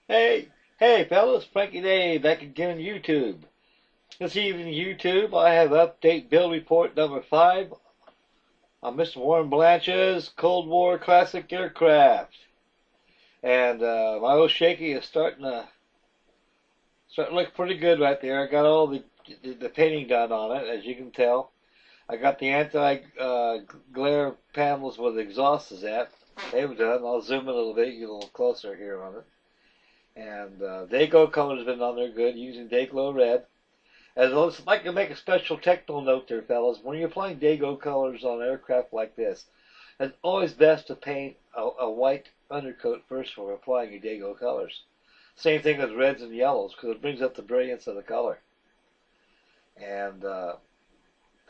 Hey, hey, fellas, Frankie Day back again on YouTube. This evening, YouTube, I have update build report number 5 on Mr. Warren Blanch's Cold War classic aircraft. And my old shaky is starting to look pretty good right there. I got all the painting done on it, as you can tell. I got the anti-glare panels where the exhaust is at. They were done. I'll zoom in a little bit, get a little closer here on it. And Dago color's been on there good, using Dayglow red. As well as, I'd like to make a special technical note there, fellas. When you're applying Dago colors on aircraft like this, it's always best to paint a white undercoat first before applying your Dago colors. Same thing with reds and yellows, because it brings up the brilliance of the color. And the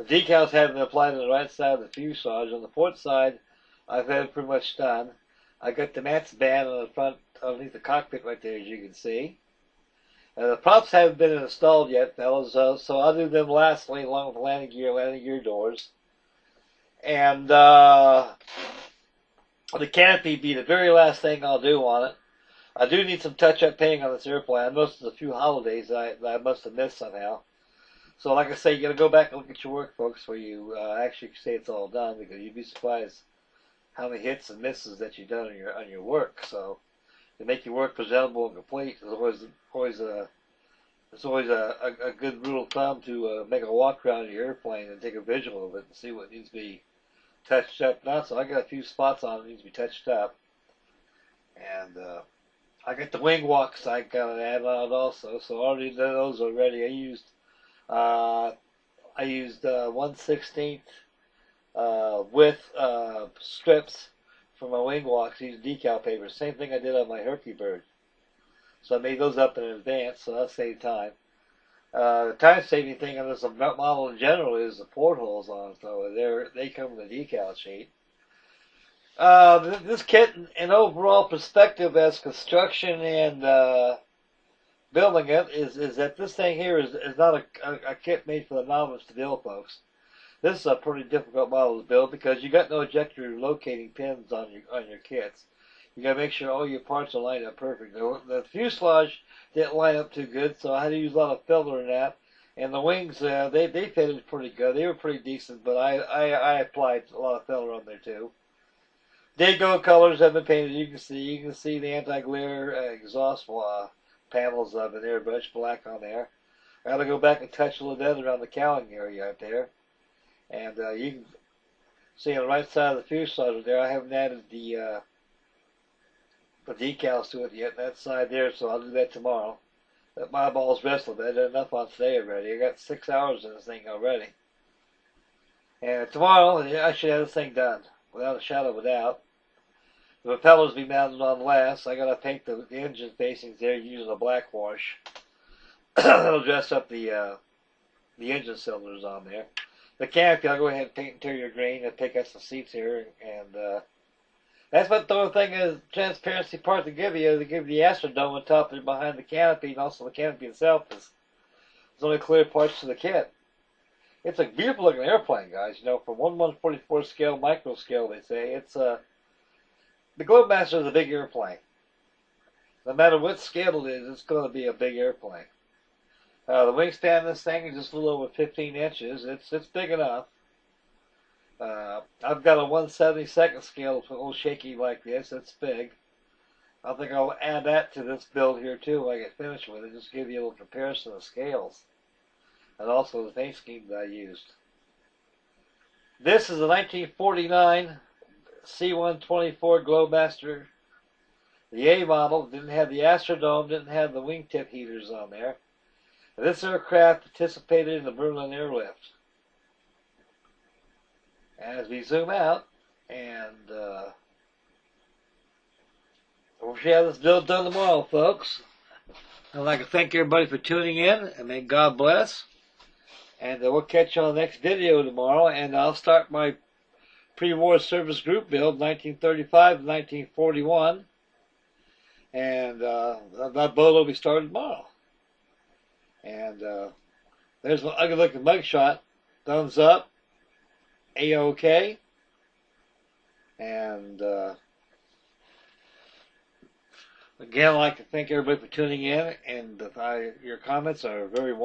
decals haven't been applied on the right side of the fuselage. On the port side, I've had it pretty much done. I got the mats band on the front, underneath the cockpit right there, as you can see. The props haven't been installed yet, fellas, so I'll do them lastly, along with the landing gear doors. And the canopy be the very last thing I'll do on it. I do need some touch-up painting on this airplane. I noticed there's a few holidays that I must have missed somehow. So like I say, you got to go back and look at your work, folks, where you actually say it's all done, because you'd be surprised how many hits and misses that you've done on your work. So to make your work presentable and complete, it's always a good rule of thumb to make a walk around your airplane and take a visual of it and see what needs to be touched up. Now, so I got a few spots on it that needs to be touched up, and I got the wing walks I got to add on it also. So I already did those already. I used 1/16 width strips for my wing walks. Using decal paper. Same thing I did on my Herky Bird. So I made those up in advance, so that'll save time. The time-saving thing on this model in general is the portholes on it, though. They come with a decal sheet. This kit, in overall perspective as construction and building it, is that this thing here is not a kit made for the novice to build, folks. This is a pretty difficult model to build because you got no ejector locating pins on your kits. You got to make sure all your parts are lined up perfect. The fuselage didn't line up too good, so I had to use a lot of filler in that. And the wings, they fitted pretty good. They were pretty decent, but I applied a lot of filler on there too. Dago colors have been painted. You can see the anti-glare exhaust panels of an airbrush black on there. I got to go back and touch a little bit around the cowling area out there. And you can see on the right side of the fuselage there, I haven't added the decals to it yet, that side there, so I'll do that tomorrow. Let my balls rest a little bit. I did enough on today already. I got 6 hours in this thing already. And tomorrow, I should have this thing done, without a shadow of a doubt. The propellers will be mounted on last. I got to paint the engine facings there using a black wash. That'll dress up the engine cylinders on there. The canopy, I'll go ahead and paint interior green and pick up some seats here, and that's what the only thing is transparency part to give you. They give you the Astrodome on top and behind the canopy, and also the canopy itself is there's only clear parts to the kit. It's a beautiful looking airplane, guys. You know, from 1/144 scale, micro scale, they say. It's the Globemaster is a big airplane. No matter what scale it is, it's going to be a big airplane. The wingspan of this thing is just a little over 15 inches. It's big enough. I've got a 1/72 scale, a little shaky like this. It's big. I think I'll add that to this build here too when I get finished with it. Just give you a little comparison of scales. And also the paint scheme that I used. This is a 1949 C-124 Globemaster. The A model didn't have the Astrodome, didn't have the wingtip heaters on there. This aircraft participated in the Berlin airlift. As we zoom out, and we'll have this build done tomorrow, folks. I'd like to thank everybody for tuning in, and may God bless. And we'll catch you on the next video tomorrow, and I'll start my pre-war service group build, 1935 to 1941. And that boat will be started tomorrow. And there's an ugly looking mugshot. Thumbs up. A-OK. And Again, I'd like to thank everybody for tuning in, and your comments are very wonderful.